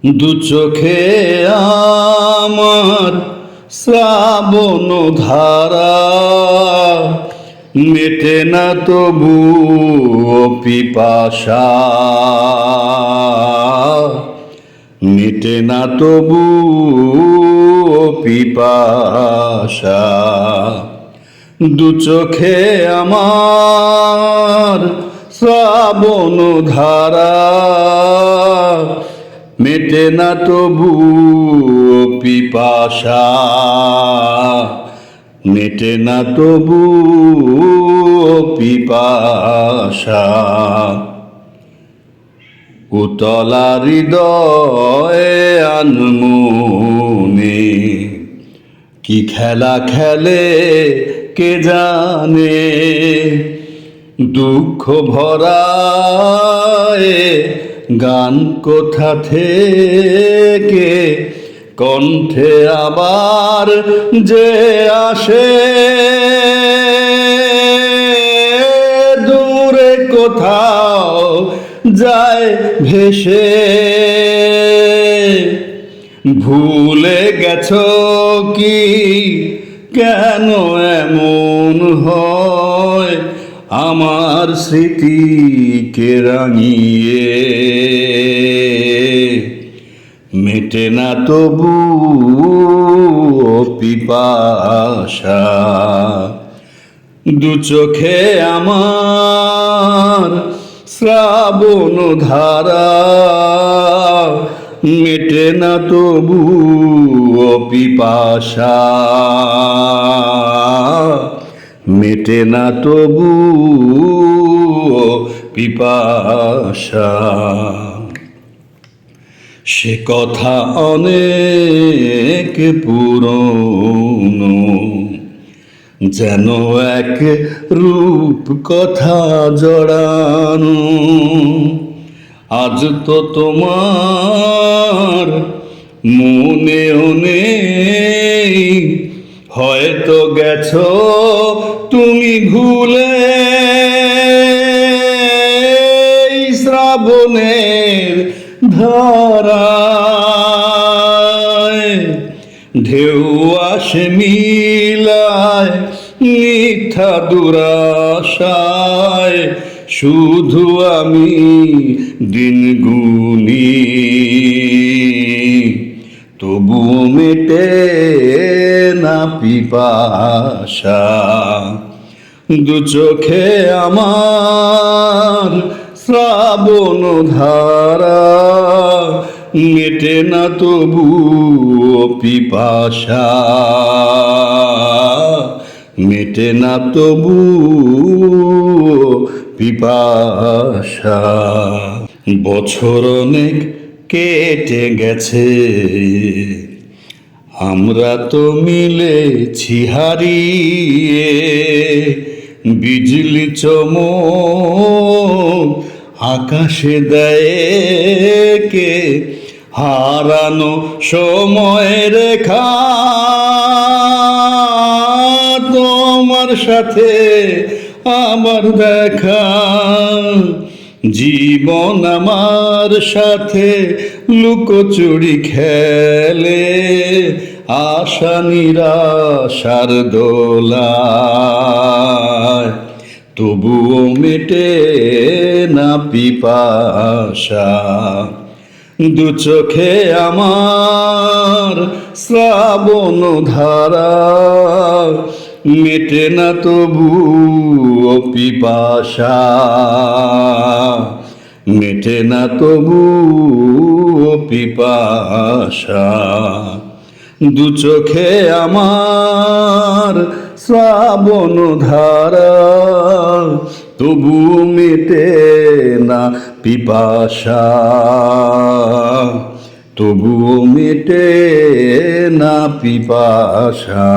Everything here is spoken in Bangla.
দু চোখে আমার শ্রাবণ ধারা, মেটে না তবু পিপাসা, মেটে না তবু পিপাসা। দু চোখে আমার শ্রাবণ ধারা, মেটে না তবু পিপাসা, মেটে না তবু পিপাসা। উতলা হৃদয়ে আনমনে কি খেলা খেলে কে জানে, দুঃখ ভরায় গান কোথা থেকে কণ্ঠে আবার যে আসে, দূরে কোথাও যায় ভেসে। ভুলে গেছো কি কেন এমন হয় আমার স্মৃতিকে রাঙিয়ে, মেটে না তবু পিপাসা। দু চোখে আমার শ্রাবণ ধারা, মেটে না তবু পিপাসা, মেটে না তবু পিপাসা। সে কথা অনেক পুরনো, যেন এক রূপ কথা জড়ানো। আজ তো তোমার মনেও নেই, হয়তো গেছো তুমি ভুলে। শ্রাবণের ধারায় ঢেউ আসে মিলায় মিথ্যা দুরাশায়, শুধু আমি দিন গুনি তবুও মেটে না পিপাসা। দু চোখে আমার শ্রাবণ ধারা, মেটে না তবু পিপাসা, মেটে না তবু পিপাসা। বছর অনেক কেটে গেছে, আমরা তো মিলেছি হারিয়ে। বিজলি চমক আকাশে দেয় কে, হারানো সময় রেখা। তোমার সাথে আমার দেখা, জীবন আমার সাথে লুকোচুরি খেলে। আশা নিরাশার দোলায় তবুও মেটে না পিপাসা। দু চোখে আমার শ্রাবণ ধারা, মেটে না তবু পিপাসা, মেটে না তবু পিপাসা। দু চোখে আমার শ্রাবণ ধারা, তবু মেটে না পিপাসা, তবু মেটে না পিপাসা।